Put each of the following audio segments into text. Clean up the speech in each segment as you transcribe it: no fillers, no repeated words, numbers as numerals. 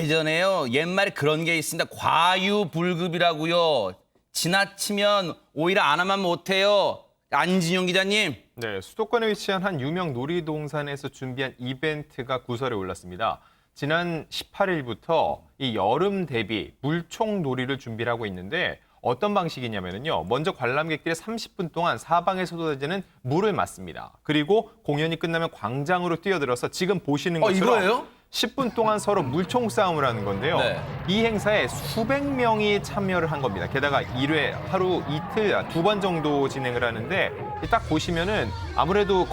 전에요. 옛말에 그런 게 있습니다. 과유불급이라고요. 지나치면 오히려 안 하면 못해요. 안진용 기자님. 네, 수도권에 위치한 한 유명 놀이동산에서 준비한 이벤트가 구설에 올랐습니다. 지난 18일부터 이 여름 대비 물총 놀이를 준비를 하고 있는데 어떤 방식이냐면요. 먼저 관람객들이 30분 동안 사방에서 쏟아지는 물을 맞습니다. 그리고 공연이 끝나면 광장으로 뛰어들어서 지금 보시는 것처럼 이거예요? 10분 동안 서로 물총 싸움을 하는 건데요. 네. 이 행사에 수백 명이 참여를 한 겁니다. 게다가 1회 하루 이틀 2번 정도 진행을 하는데 딱 보시면은 아무래도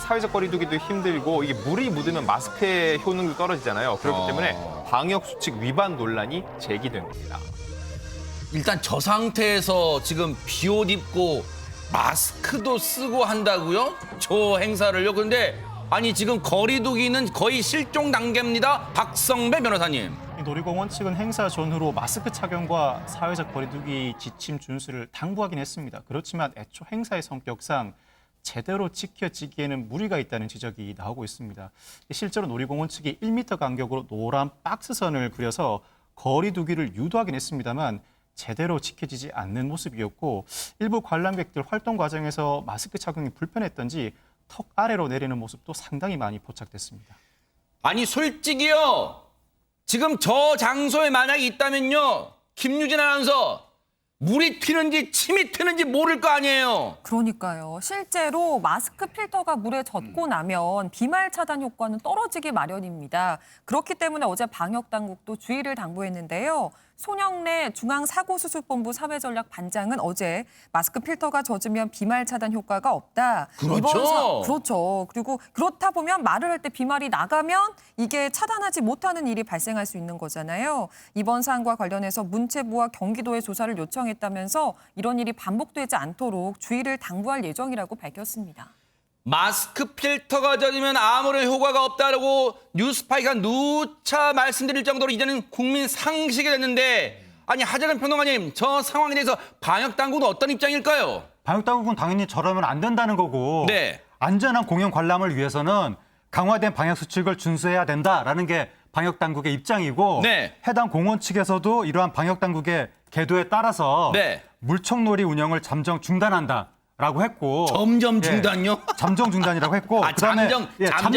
사회적 거리두기도 힘들고 이게 물이 묻으면 마스크의 효능도 떨어지잖아요. 그렇기 때문에 방역 수칙 위반 논란이 제기된 겁니다. 일단 저 상태에서 지금 비옷 입고 마스크도 쓰고 한다고요? 저 행사를요? 근데 아니 지금 거리두기는 거의 실종 단계입니다. 박성배 변호사님. 이 놀이공원 측은 행사 전후로 마스크 착용과 사회적 거리두기 지침 준수를 당부하긴 했습니다. 그렇지만 애초 행사의 성격상 제대로 지켜지기에는 무리가 있다는 지적이 나오고 있습니다. 실제로 놀이공원 측이 1m 간격으로 노란 박스선을 그려서 거리두기를 유도하긴 했습니다만 제대로 지켜지지 않는 모습이었고 일부 관람객들 활동 과정에서 마스크 착용이 불편했던지 턱 아래로 내리는 모습도 상당히 많이 포착됐습니다. 아니 솔직히요. 지금 저 장소에 만약에 있다면요. 김유진 아나운서 물이 튀는지 침이 튀는지 모를 거 아니에요. 그러니까요. 실제로 마스크 필터가 물에 젖고 나면 비말 차단 효과는 떨어지기 마련입니다. 그렇기 때문에 어제 방역당국도 주의를 당부했는데요. 손영래 중앙사고수습본부 사회전략반장은 어제 마스크 필터가 젖으면 비말 차단 효과가 없다. 그렇죠. 그렇죠. 그리고 그렇다 보면 말을 할 때 비말이 나가면 이게 차단하지 못하는 일이 발생할 수 있는 거잖아요. 이번 사안과 관련해서 문체부와 경기도에 조사를 요청했다면서 이런 일이 반복되지 않도록 주의를 당부할 예정이라고 밝혔습니다. 마스크 필터가 젖으면 아무런 효과가 없다라고 뉴스파이가 누차 말씀드릴 정도로 이제는 국민 상식이 됐는데 아니 하재근 평론가님 저 상황에 대해서 방역당국은 어떤 입장일까요? 방역당국은 당연히 저러면 안 된다는 거고 네. 안전한 공연 관람을 위해서는 강화된 방역수칙을 준수해야 된다라는 게 방역당국의 입장이고 네. 해당 공원 측에서도 이러한 방역당국의 계도에 따라서 네. 물총놀이 운영을 잠정 중단한다. 라고 했고 점점 중단요? 잠정 중단이라고 했고 잠정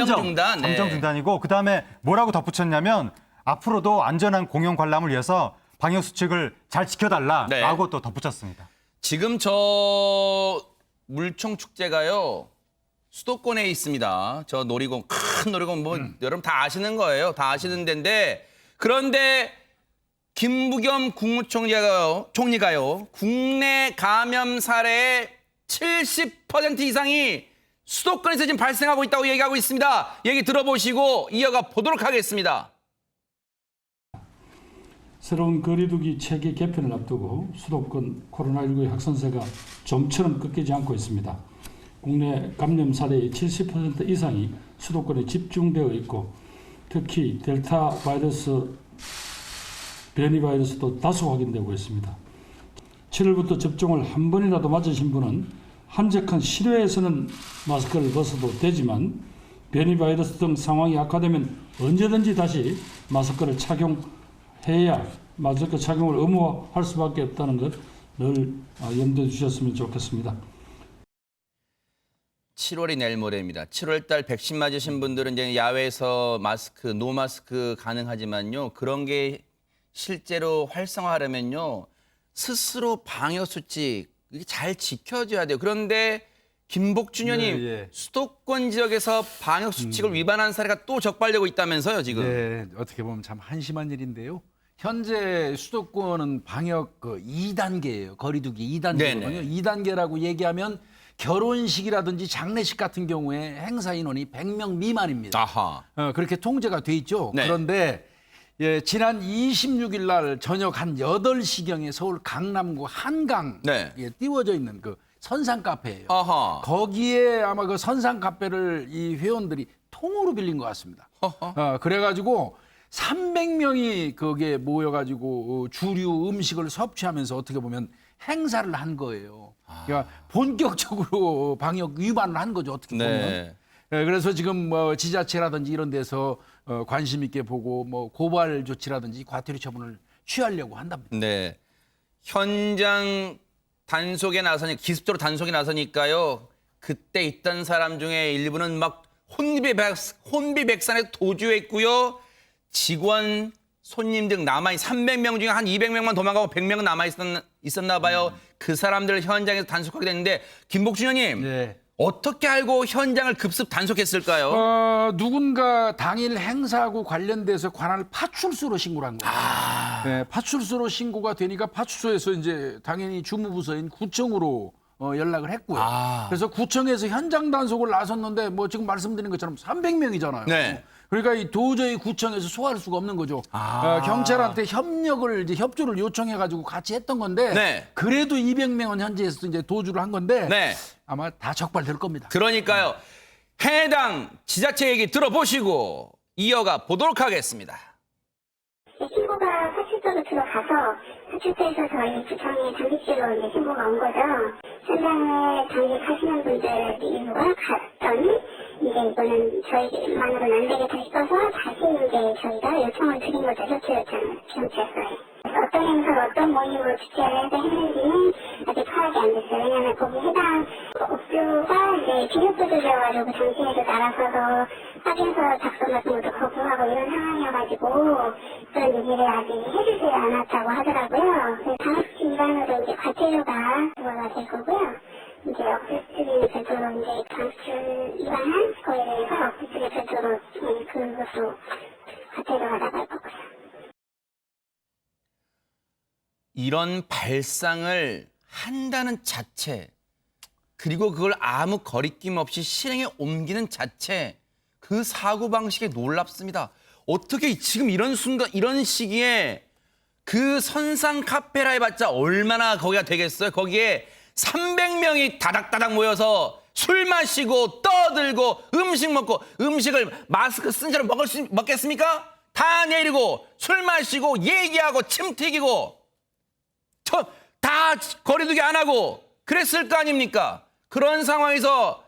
중단. 네. 잠정 중단이고 그다음에 뭐라고 덧붙였냐면 앞으로도 안전한 공연 관람을 위해서 방역 수칙을 잘 지켜달라라고 네. 또 덧붙였습니다. 지금 저 물총 축제가요. 수도권에 있습니다. 저 놀이공 큰 놀이공 뭐 여러분 다 아시는 거예요. 다 아시는 데인데 그런데 김부겸 국무총리가요. 국내 감염 사례의 70% 이상이 수도권에서 지금 발생하고 있다고 얘기하고 있습니다. 얘기 들어보시고 이어가 보도록 하겠습니다. 새로운 거리두기 체계 개편을 앞두고 수도권 코로나19의 확산세가 좀처럼 꺾이지 않고 있습니다. 국내 감염 사례의 70% 이상이 수도권에 집중되어 있고 특히 델타 바이러스, 변이 바이러스도 다수 확인되고 있습니다. 7월부터 접종을 한 번이라도 맞으신 분은 한적한 실외에서는 마스크를 벗어도 되지만 변이 바이러스 등 상황이 악화되면 언제든지 다시 마스크를 착용해야 마스크 착용을 의무화할 수밖에 없다는 것 늘 염두에 두셨으면 좋겠습니다. 7월이 내일 모레입니다. 7월 달 백신 맞으신 분들은 이제 야외에서 노마스크 가능하지만요. 그런 게 실제로 활성화하려면요. 스스로 방역 수칙 이게 잘 지켜줘야 돼요. 그런데 김복준 의원님 수도권 지역에서 방역 수칙을 위반한 사례가 또 적발되고 있다면서요, 지금? 네, 어떻게 보면 참 한심한 일인데요. 현재 수도권은 방역 2단계예요. 거리두기 2단계거든요. 2단계라고 얘기하면 결혼식이라든지 장례식 같은 경우에 행사 인원이 100명 미만입니다. 아하. 그렇게 통제가 돼 있죠. 네. 그런데 지난 26일 날 저녁 한 8시경에 서울 강남구 한강에 띄워져 있는 그 선상 카페예요. 아하. 거기에 아마 그 선상 카페를 이 회원들이 통으로 빌린 것 같습니다. 그래가지고 300명이 거기에 모여가지고 주류 음식을 섭취하면서 어떻게 보면 행사를 한 거예요. 그러니까 본격적으로 방역 위반을 한 거죠. 어떻게 보면. 네. 그래서 지금 뭐 지자체라든지 이런 데서 관심 있게 보고 뭐 고발 조치라든지 과태료 처분을 취하려고 한답니다. 네. 현장 단속에 나서니 기습적으로 단속에 나서니까요. 그때 있던 사람 중에 일부는 막 혼비백산에 도주했고요. 직원, 손님 등 남아있 300명 중에 한 200명만 도망가고 100명 남아 있었나 봐요. 그 사람들 현장에서 단속하게 됐는데 김복준 의원님 네. 어떻게 알고 현장을 급습 단속했을까요? 누군가 당일 행사하고 관련돼서 관할 파출소로 신고를 한 거예요. 네, 파출소로 신고가 되니까 파출소에서 이제 당연히 주무부서인 구청으로 연락을 했고요. 그래서 구청에서 현장 단속을 나섰는데 뭐 지금 말씀드린 것처럼 300명이잖아요. 네. 그러니까 이 도저히 구청에서 소화할 수가 없는 거죠. 경찰한테 협조를 요청해가지고 같이 했던 건데 네. 그래도 200명은 현지에서 이제 도주를 한 건데 네. 아마 다 적발될 겁니다. 그러니까요. 해당 지자체 얘기 들어보시고 이어가 보도록 하겠습니다. 신고가 파출소로 들어가서 파출소에서 저희 구청에 당직실로 이제 신고가 온 거죠. 현장에 당직하시는 분들 일부가 갔더니 이제 이거는 저희만으로는 안 되겠다 싶어서 다시 이제 저희가 요청을 드린 거죠. 경찰서에. 어떤 행사를 어떤 모임으로 주최를 했는지는 아직 파악이 안 됐어요. 왜냐하면 거기 해당 업주가 이제 비협조적이어가지고 당시에도 나라서서 확인서 작성 같은 것도 거부하고 이런 상황이어가지고 그런 얘기를 아직 해주지 않았다고 하더라고요. 그래서 방역수칙 위반으로 이제 과태료가 부과가 될 거고요. 이제 업주측이 별도로 이제 방역수칙 위반한 거에 대해서 업주측이 별도로 그것도 과태료가 나갈 거고요. 이런 발상을 한다는 자체, 그리고 그걸 아무 거리낌 없이 실행에 옮기는 자체, 그 사고방식이 놀랍습니다. 어떻게 지금 이런 순간, 이런 시기에 그 선상 카페라 해봤자 얼마나 거기가 되겠어요? 거기에 300명이 다닥다닥 모여서 술 마시고 떠들고 음식 먹고, 음식을 마스크 쓴 채로 먹겠습니까? 다 내리고 술 마시고 얘기하고 침 튀기고 다 거리두기 안 하고 그랬을 거 아닙니까? 그런 상황에서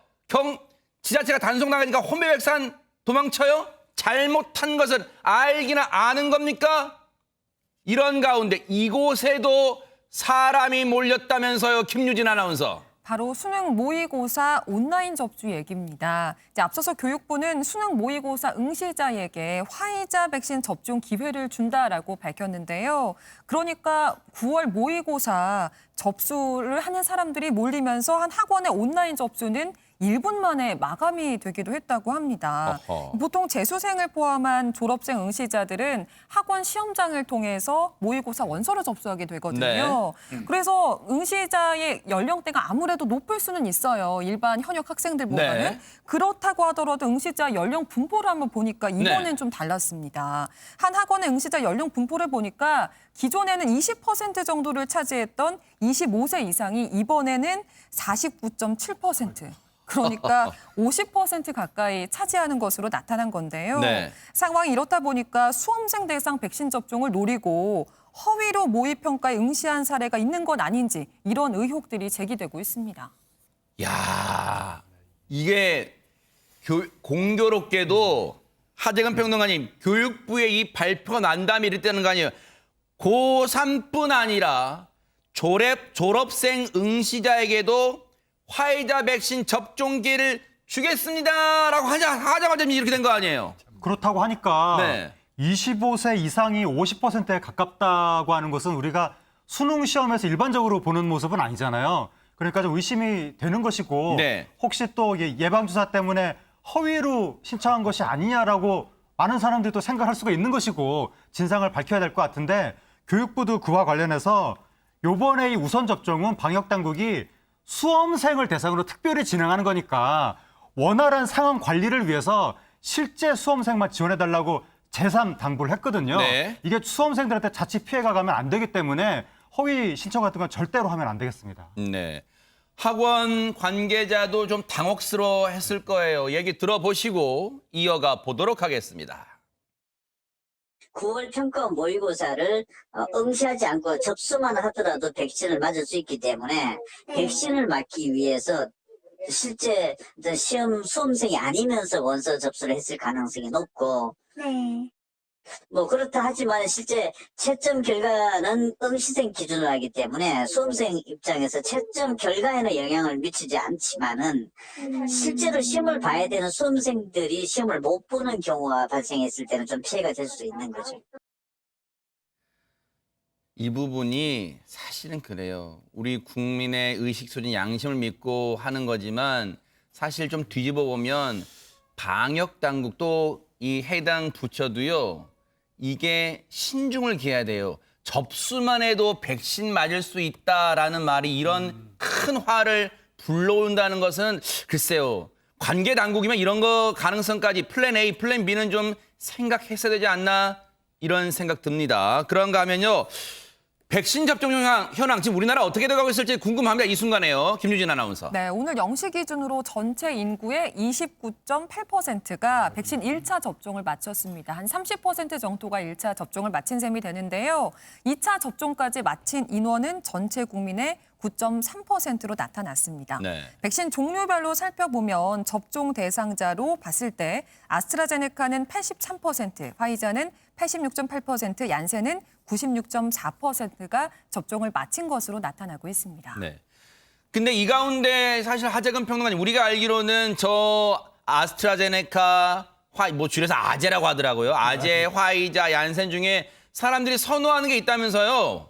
지자체가 단속 나가니까 혼비백산 도망쳐요? 잘못한 것을 알기나 아는 겁니까? 이런 가운데 이곳에도 사람이 몰렸다면서요, 김유진 아나운서. 바로 수능 모의고사 온라인 접수 얘기입니다. 이제 앞서서 교육부는 수능 모의고사 응시자에게 화이자 백신 접종 기회를 준다라고 밝혔는데요. 그러니까 9월 모의고사 접수를 하는 사람들이 몰리면서 한 학원의 온라인 접수는 1분 만에 마감이 되기도 했다고 합니다. 어허. 보통 재수생을 포함한 졸업생 응시자들은 학원 시험장을 통해서 모의고사 원서를 접수하게 되거든요. 그래서 응시자의 연령대가 아무래도 높을 수는 있어요. 일반 현역 학생들보다는. 네. 그렇다고 하더라도 응시자 연령 분포를 한번 보니까 이번엔 네. 좀 달랐습니다. 한 학원의 응시자 연령 분포를 보니까 기존에는 20% 정도를 차지했던 25세 이상이 이번에는 49.7%. 그러니까 50% 가까이 차지하는 것으로 나타난 건데요. 네. 상황이 이렇다 보니까 수험생 대상 백신 접종을 노리고 허위로 모의평가에 응시한 사례가 있는 건 아닌지 이런 의혹들이 제기되고 있습니다. 야, 이게 공교롭게도 하재근 평론가님, 교육부의 이 발표가 난 다음에 이랬다는 거 아니에요. 고3뿐 아니라 졸업생 응시자에게도 화이자 백신 접종기를 주겠습니다라고 하자마자 이렇게 된 거 아니에요. 그렇다고 하니까 네. 25세 이상이 50%에 가깝다고 하는 것은 우리가 수능 시험에서 일반적으로 보는 모습은 아니잖아요. 그러니까 좀 의심이 되는 것이고 네. 혹시 또 예방주사 때문에 허위로 신청한 것이 아니냐라고 많은 사람들이 또 생각할 수가 있는 것이고 진상을 밝혀야 될 것 같은데 교육부도 그와 관련해서 이번에 이 우선 접종은 방역당국이 수험생을 대상으로 특별히 진행하는 거니까 원활한 상황 관리를 위해서 실제 수험생만 지원해달라고 재삼 당부를 했거든요. 네. 이게 수험생들한테 자칫 피해가 가면 안 되기 때문에 허위 신청 같은 건 절대로 하면 안 되겠습니다. 네. 학원 관계자도 좀 당혹스러워했을 거예요. 얘기 들어보시고 이어가 보도록 하겠습니다. 9월 평가 모의고사를 응시하지 않고 접수만 하더라도 백신을 맞을 수 있기 때문에 백신을 맞기 위해서 실제 시험 수험생이 아니면서 원서 접수를 했을 가능성이 높고 네. 뭐 그렇다 하지만 실제 채점 결과는 응시생 기준으로 하기 때문에 수험생 입장에서 채점 결과에는 영향을 미치지 않지만은 실제로 시험을 봐야 되는 수험생들이 시험을 못 보는 경우가 발생했을 때는 좀 피해가 될 수 있는 거죠. 이 부분이 사실은 그래요. 우리 국민의 의식 수준, 양심을 믿고 하는 거지만 사실 좀 뒤집어 보면 방역 당국 또 이 해당 부처도요. 이게 신중을 기해야 돼요. 접수만 해도 백신 맞을 수 있다라는 말이 이런 큰 화를 불러온다는 것은 글쎄요. 관계 당국이면 이런 거 가능성까지 플랜 A, 플랜 B는 좀 생각했어야 되지 않나 이런 생각 듭니다. 그런가 하면요. 백신 접종 현황 지금 우리나라 어떻게 돼가고 있을지 궁금합니다. 이 순간에요. 김유진 아나운서. 네, 오늘 0시 기준으로 전체 인구의 29.8%가 백신 1차 접종을 마쳤습니다. 한 30% 정도가 1차 접종을 마친 셈이 되는데요. 2차 접종까지 마친 인원은 전체 국민의 9.3%로 나타났습니다. 네. 백신 종류별로 살펴보면 접종 대상자로 봤을 때 아스트라제네카는 83%, 화이자는 86.8%, 얀센은 96.4%가 접종을 마친 것으로 나타나고 있습니다. 네. 근데 이 가운데 사실 하재근 평론가님 우리가 알기로는 저 아스트라제네카 뭐 줄여서 아제라고 하더라고요. 아제, 화이자, 얀센 중에 사람들이 선호하는 게 있다면서요.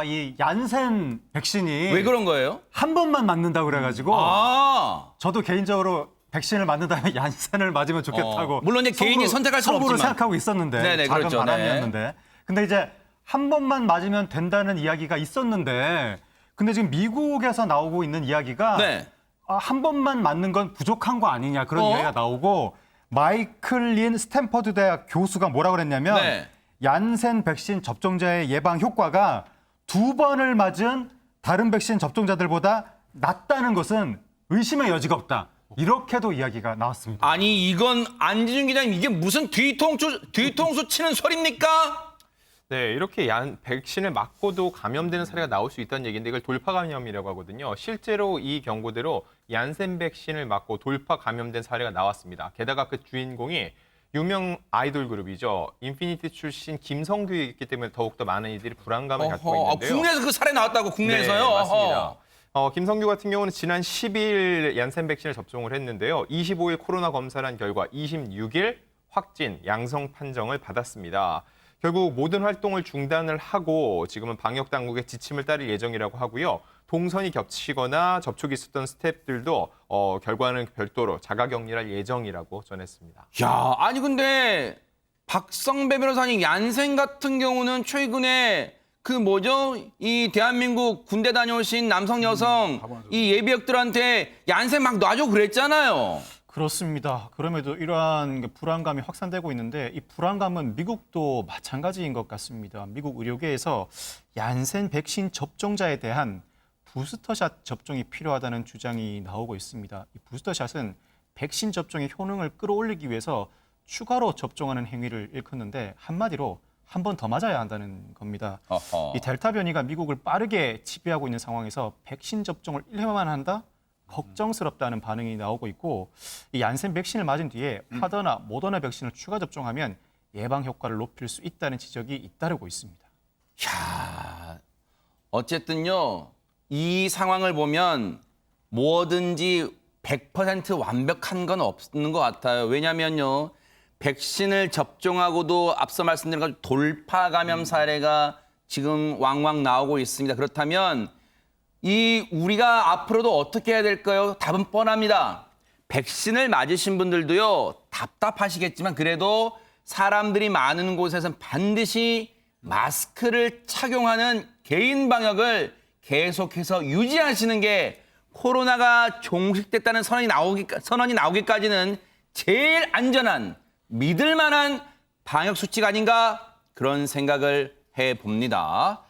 이 얀센 백신이 왜 그런 거예요? 한 번만 맞는다고 그래가지고 저도 개인적으로 백신을 맞는다면 얀센을 맞으면 좋겠다고. 물론 이제 개인이 선택할 수는 속으로 없지만. 생각하고 있었는데 네네, 작은 그렇죠. 바람이었는데. 근데 이제 한 번만 맞으면 된다는 이야기가 있었는데 근데 지금 미국에서 나오고 있는 이야기가 네. 한 번만 맞는 건 부족한 거 아니냐 그런 이야기가 나오고 마이클 린 스탠퍼드 대학 교수가 뭐라고 그랬냐면 네. 얀센 백신 접종자의 예방 효과가 2번을 맞은 다른 백신 접종자들보다 낮다는 것은 의심의 여지가 없다. 이렇게도 이야기가 나왔습니다. 아니 이건 안지준 기자님 이게 무슨 뒤통수 치는 소리입니까? 네, 이렇게 백신을 맞고도 감염되는 사례가 나올 수 있다는 얘기인데 이걸 돌파 감염이라고 하거든요. 실제로 이 경고대로 얀센 백신을 맞고 돌파 감염된 사례가 나왔습니다. 게다가 그 주인공이 유명 아이돌 그룹이죠. 인피니티 출신 김성규이기 때문에 더욱더 많은 이들이 불안감을 갖고 있는데요. 국내에서 그 사례 나왔다고 국내에서요? 네, 맞습니다. 김성규 같은 경우는 지난 12일 얀센 백신을 접종을 했는데요. 25일 코로나 검사를 한 결과 26일 확진, 양성 판정을 받았습니다. 결국 모든 활동을 중단을 하고 지금은 방역 당국의 지침을 따를 예정이라고 하고요. 동선이 겹치거나 접촉이 있었던 스태프들도 결과는 별도로 자가격리할 예정이라고 전했습니다. 야, 아니 근데 박성배 변호사님 얀센 같은 경우는 최근에 이 대한민국 군대 다녀오신 남성 여성 이 예비역들한테 얀센 막 놔줘 그랬잖아요. 그렇습니다. 그럼에도 이러한 불안감이 확산되고 있는데 이 불안감은 미국도 마찬가지인 것 같습니다. 미국 의료계에서 얀센 백신 접종자에 대한 부스터샷 접종이 필요하다는 주장이 나오고 있습니다. 이 부스터샷은 백신 접종의 효능을 끌어올리기 위해서 추가로 접종하는 행위를 일컫는데 한마디로 한 번 더 맞아야 한다는 겁니다. 이 델타 변이가 미국을 빠르게 지배하고 있는 상황에서 백신 접종을 1회만 한다? 걱정스럽다는 반응이 나오고 있고 이 얀센 백신을 맞은 뒤에 파더나 모더나 백신을 추가 접종하면 예방 효과를 높일 수 있다는 지적이 잇따르고 있습니다. 야, 어쨌든요. 이 상황을 보면 뭐든지 100% 완벽한 건 없는 것 같아요. 왜냐면요. 백신을 접종하고도 앞서 말씀드린 것처럼 돌파 감염 사례가 지금 왕왕 나오고 있습니다. 그렇다면 우리가 앞으로도 어떻게 해야 될까요? 답은 뻔합니다. 백신을 맞으신 분들도요. 답답하시겠지만 그래도 사람들이 많은 곳에서는 반드시 마스크를 착용하는 개인 방역을 계속해서 유지하시는 게 코로나가 종식됐다는 선언이 나오기까지는 제일 안전한 믿을 만한 방역 수칙 아닌가 그런 생각을 해봅니다.